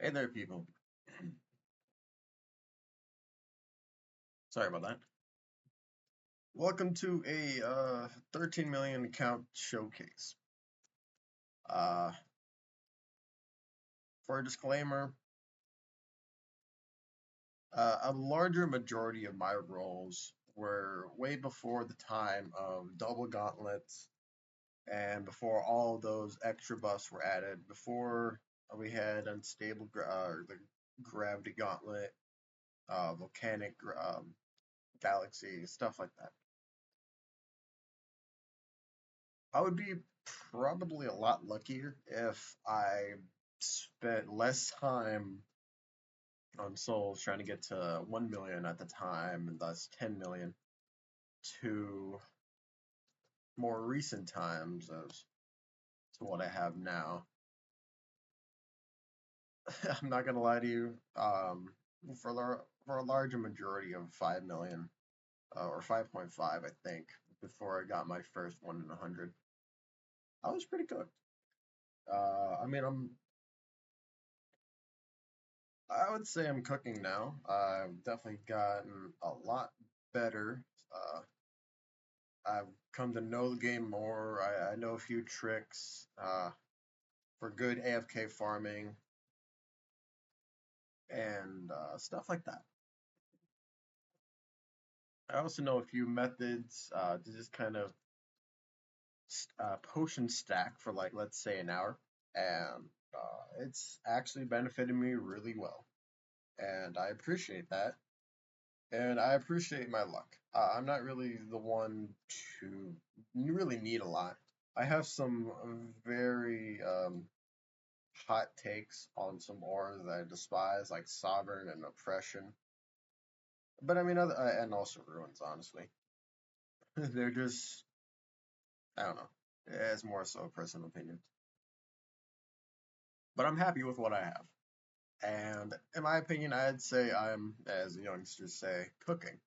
Hey there, people. Sorry about that. Welcome to a 13 million account showcase. Uh, for a disclaimer, a larger majority of my roles were way before the time of double gauntlets and before all those extra buffs were added. Before we had unstable the gravity gauntlet, volcanic galaxy, stuff like that. I would be probably a lot luckier if I spent less time on Souls trying to get to 1 million at the time and thus 10 million to more recent times as to what I have now. I'm not gonna lie to you. For a larger majority of 5 million or 5.5, I think, before I got my first 1 in 100, I was pretty cooked. I mean, I would say I'm cooking now. I've definitely gotten a lot better. Uh, I've come to know the game more. I know a few tricks for good AFK farming and stuff like that. I also know a few methods to just kind of potion stack for, like, let's say an hour, and it's actually benefited me really well, and I appreciate that. And I appreciate my luck. I'm not really the one to really need a lot. I have some very hot takes on some auras that I despise, like Sovereign and Oppression. But I mean, and also Ruins, honestly. They're just, I don't know. It's more so a personal opinion. But I'm happy with what I have. And in my opinion, I'd say I'm, as the youngsters say, cooking.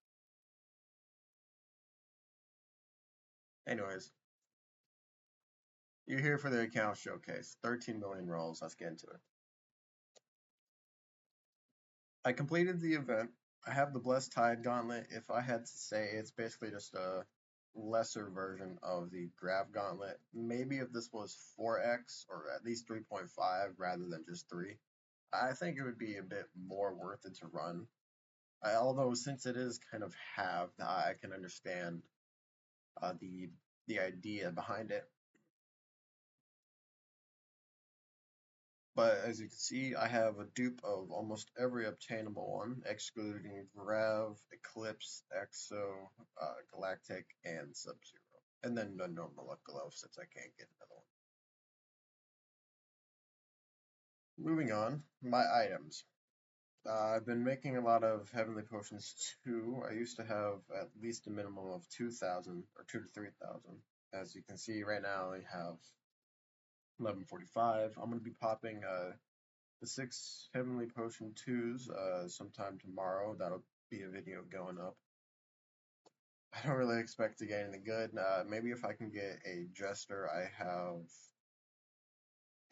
Anyways, you're here for the account showcase. 13 million rolls. Let's get into it. I completed the event. I have the Blessed Tide Gauntlet. If I had to say, it's basically just a lesser version of the Grav Gauntlet. Maybe if this was 4x or at least 3.5 rather than just 3, I think it would be a bit more worth it to run. Although since it is kind of halved, I can understand uh, the the idea behind it. But as you can see, I have a dupe of almost every obtainable one, excluding Grav, Eclipse, Exo, Galactic, and Sub-Zero. And then the normal luck glove since I can't get another one. Moving on, my items. I've been making a lot of Heavenly Potions too. I used to have at least a minimum of 2,000 or 2 to 3,000. As you can see right now, I have 1145. I'm going to be popping the 6 Heavenly Potion 2s sometime tomorrow. That'll be a video going up. I don't really expect to get anything good. Maybe if I can get a Jester. I have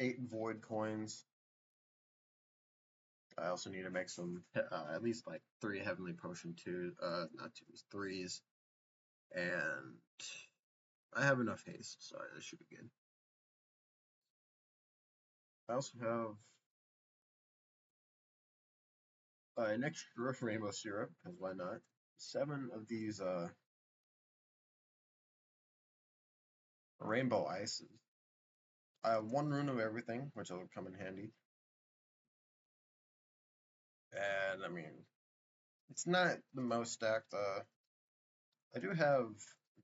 8 Void coins. I also need to make some, at least like 3 Heavenly Potion 2, not 2s, 3s. And I have enough haste, so this should be good. I also have an extra Rainbow Syrup, because why not? 7 of these Rainbow Ices. I have 1 Rune of Everything, which will come in handy. And I mean, it's not the most stacked. I do have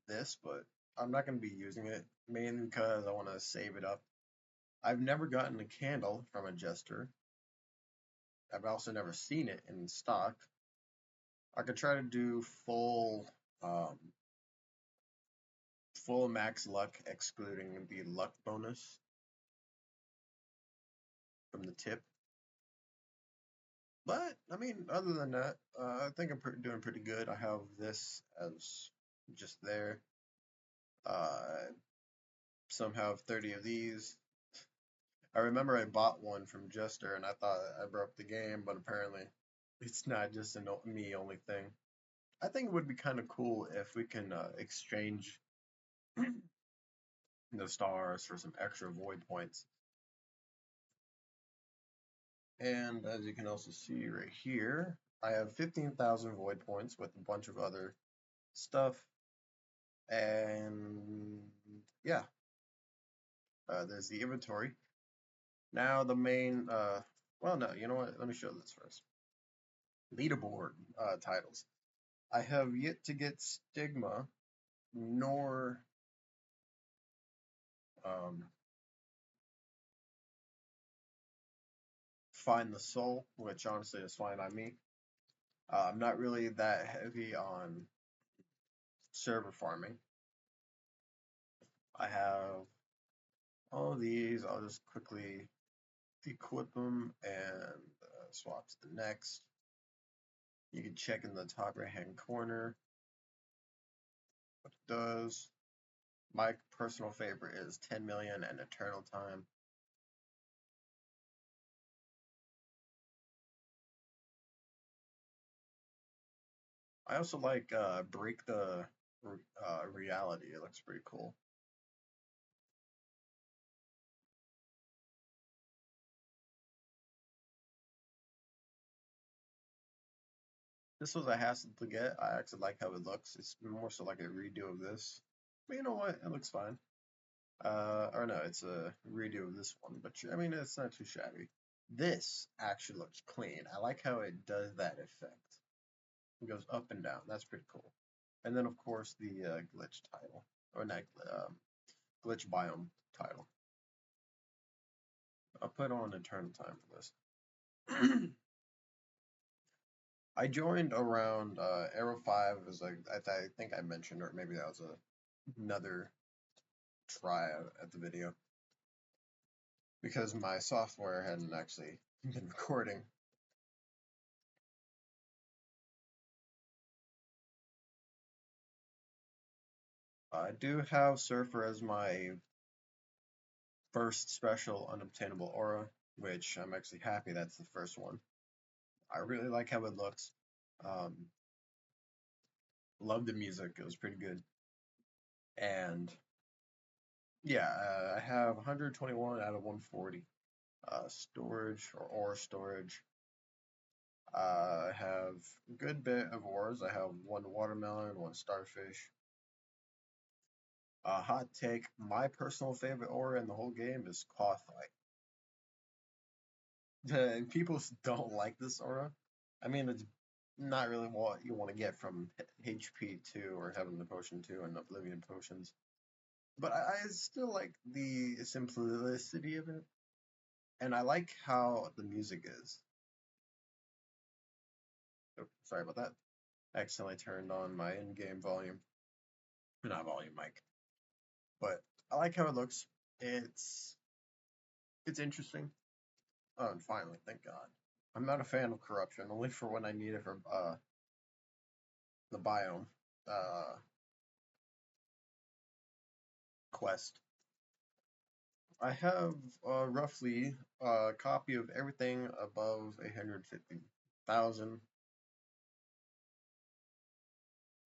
this, but I'm not going to be using it mainly because I want to save it up. I've never gotten a candle from a Jester. I've also never seen it in stock. I could try to do um, full max luck, excluding the luck bonus from the tip. But I mean, other than that, I think I'm doing pretty good. I have this as just there. Somehow 30 of these. I remember I bought one from Jester and I thought I broke the game, but apparently it's not just a me only thing. I think it would be kind of cool if we can exchange the stars for some extra void points. And as you can also see right here, I have 15,000 void points with a bunch of other stuff. And yeah, there's the inventory. Now the main, well, no, you know what? Let me show this first. Leaderboard titles. I have yet to get Stigma nor um, Find the Soul, which honestly is fine on me. I'm not really that heavy on server farming. I have all of these. I'll just quickly equip them and swap to the next. You can check in the top right hand corner what it does. My personal favorite is 10 million and Eternal Time. I also like Break the Reality. It looks pretty cool. This was a hassle to get. I actually like how it looks. It's more so like a redo of this. But you know what? It looks fine. Or no, it's a redo of this one. But I mean, it's not too shabby. This actually looks clean. I like how it does that effect. It goes up and down. That's pretty cool. And then, of course, the glitch title. Or not, glitch biome title. I'll put on Eternal Time for this. I joined around Arrow 5 as like I think I mentioned, or maybe that was another try at the video because my software hadn't actually been recording. I do have Surfer as my first special unobtainable aura, which I'm actually happy that's the first one. I really like how it looks. Um, love the music; it was pretty good. And yeah, I have 121 out of 140 storage or ore storage. I have a good bit of ores. I have one watermelon, one starfish. Hot take: my personal favorite ore in the whole game is Cawthite. And people don't like this aura. I mean, it's not really what you want to get from HP 2 or Heaven the Potion 2 and Oblivion Potions. But I still like the simplicity of it. And I like how the music is. Oh, sorry about that. I accidentally turned on my in-game volume. Not volume mic. But I like how it looks. It's interesting. Oh, and finally, thank God. I'm not a fan of corruption, only for when I need it for the biome quest. I have roughly a copy of everything above 150,000.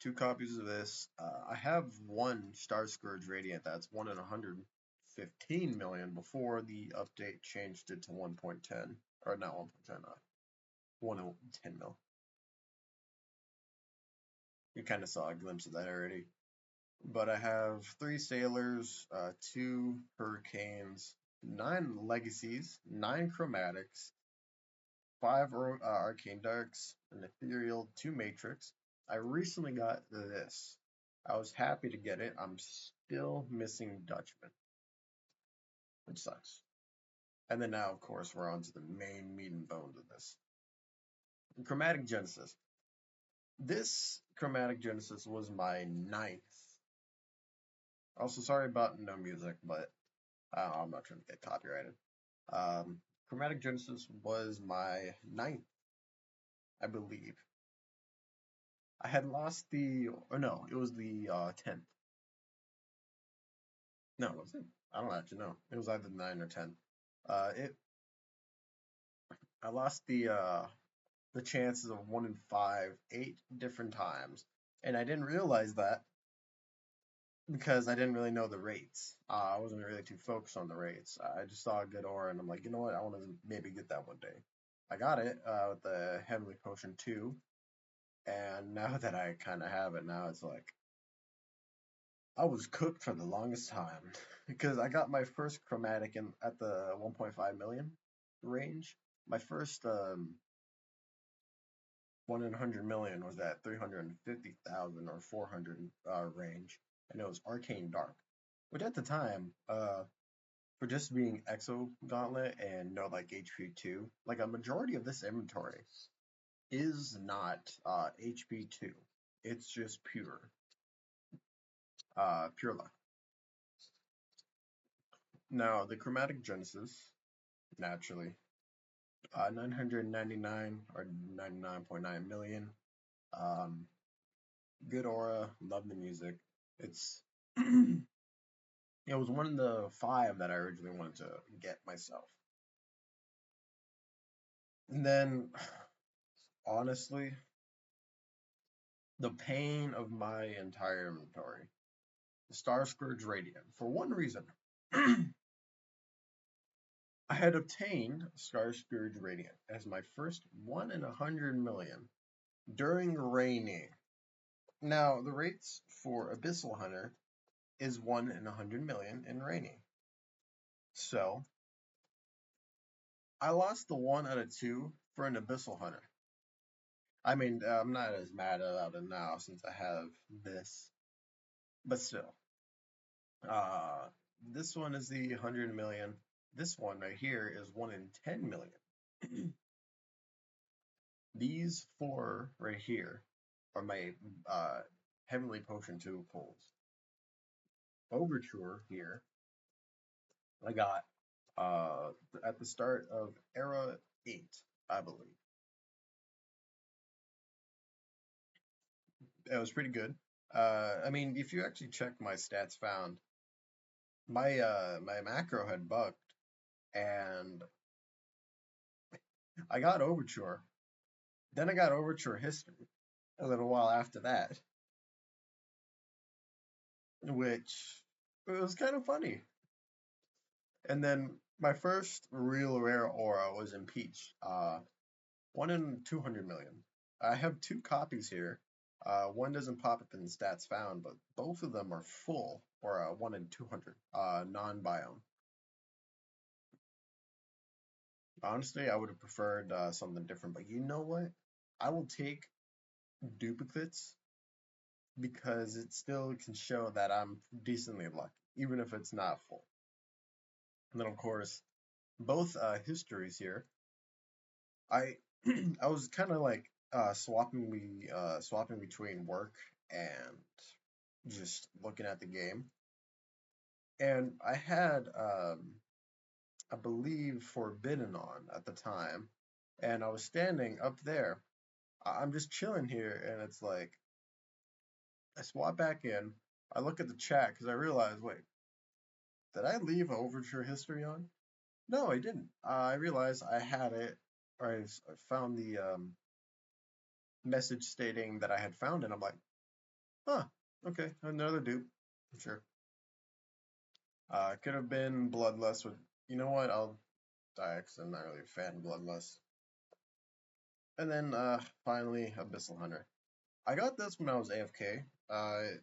2 copies of this. I have one Star Scourge Radiant that's 1 in 115 million before the update changed it to 1.10. Or not 1.10, 1 in 10 mil. You kind of saw a glimpse of that already. But I have 3 Sailors, 2 Hurricanes, 9 Legacies, 9 Chromatics, 5 Arcane Darks, an Ethereal, 2 Matrix. I recently got this. I was happy to get it. I'm still missing Dutchman, which sucks. And then now, of course, we're on to the main meat and bones of this. Chromatic Genesis. This Chromatic Genesis was my 9th. Also, sorry about no music, but I'm not trying to get copyrighted. Chromatic Genesis was my 9th, I believe. I had lost or no, it was the 10th. No, was it? I don't actually know. It was either 9 or 10. It I lost the chances of 1 in 5, 8 different times, and I didn't realize that because I didn't really know the rates. I wasn't really too focused on the rates. I just saw a good aura, and I'm like, you know what? I want to maybe get that one day. I got it with the Heavenly Potion 2, and now that I kind of have it, now it's like I was cooked for the longest time because I got my first chromatic in at the 1.5 million range. My first 1 in 100 million was at 350,000 or 400 range, and it was Arcane Dark, which at the time, for just being Exo Gauntlet and no like HP2, like a majority of this inventory is not HP2. It's just pure luck. Now the Chromatic Genesis, naturally, 999 or 99.9 million. Um, Good aura, love the music. It's it was one of the five that I originally wanted to get myself. And then, honestly, the pain of my entire inventory, the Star Scourge Radiant. For one reason, I had obtained Star Scourge Radiant as my first 1 in 100 million during raining. Now, the rates for Abyssal Hunter is 1 in 100 million in raining. So, I lost the 1 out of 2 for an Abyssal Hunter. I mean, I'm not as mad about it now since I have this, but still. Uh, this one is the 100 million. This one right here is 1 in 10 million. These four right here are my Heavenly Potion 2 pulls. Overture here, I got at the start of Era 8, I believe. It was pretty good. I mean, if you actually check my stats found, my macro had bugged, and I got Overture. Then I got Overture History a little while after that, which it was kind of funny. And then my first real rare aura was in Peach, 1 in 200 million. I have 2 copies here. One doesn't pop up in stats found, but both of them are full, or 1 in 200, non-biome. Honestly, I would have preferred something different, but you know what? I will take duplicates because it still can show that I'm decently lucky, even if it's not full. And then, of course, both histories here. I I was kind of like swapping between work and just looking at the game, and I had I believe Forbidden on at the time, and I was standing up there. I'm just chilling here, and it's like I swap back in. I look at the chat because I realized, wait, did I leave Overture History on? No, I didn't. I realized I had it, or I found the message stating that I had found it. I'm like, huh, okay, another dupe. Sure. It could have been Bloodlust with, you know what, I'll die because I'm not really a fan of Bloodlust. And then finally, Abyssal Hunter. I got this when I was AFK. It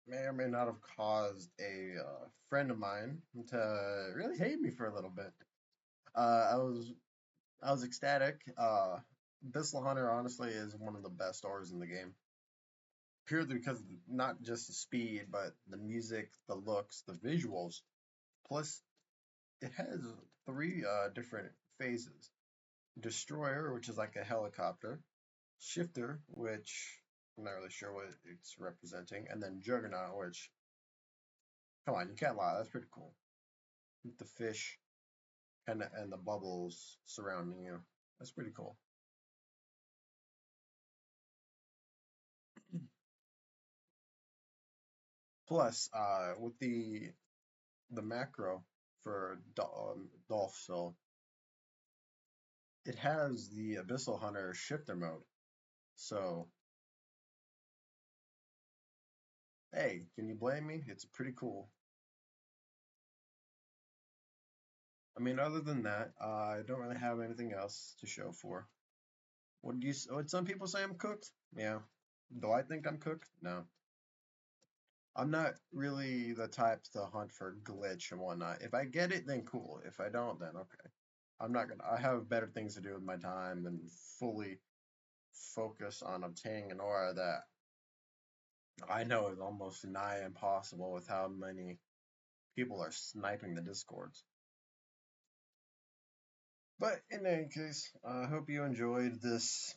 may or may not have caused a friend of mine to really hate me for a little bit. I was ecstatic. Abyssal Hunter honestly is one of the best auras in the game, purely because not just the speed, but the music, the looks, the visuals. Plus, it has 3 different phases: Destroyer, which is like a helicopter; Shifter, which I'm not really sure what it's representing; and then Juggernaut, which, come on, you can't lie, that's pretty cool. With the fish and the bubbles surrounding you, that's pretty cool. Plus, with the macro for Dolph, so it has the Abyssal Hunter shifter mode. So, hey, can you blame me? It's pretty cool. I mean, other than that, I don't really have anything else to show for. Would some people say I'm cooked? Yeah. Do I think I'm cooked? No. I'm not really the type to hunt for glitch and whatnot. If I get it, then cool. If I don't, then okay. I'm not gonna. I have better things to do with my time than fully focus on obtaining an aura that I know is almost nigh impossible with how many people are sniping the discords. But in any case, I hope you enjoyed this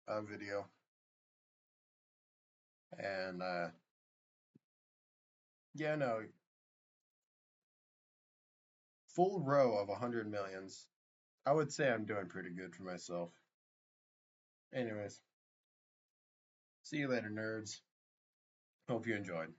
video, and yeah, no, full row of 100 millions. I would say I'm doing pretty good for myself. Anyways, see you later, nerds. Hope you enjoyed.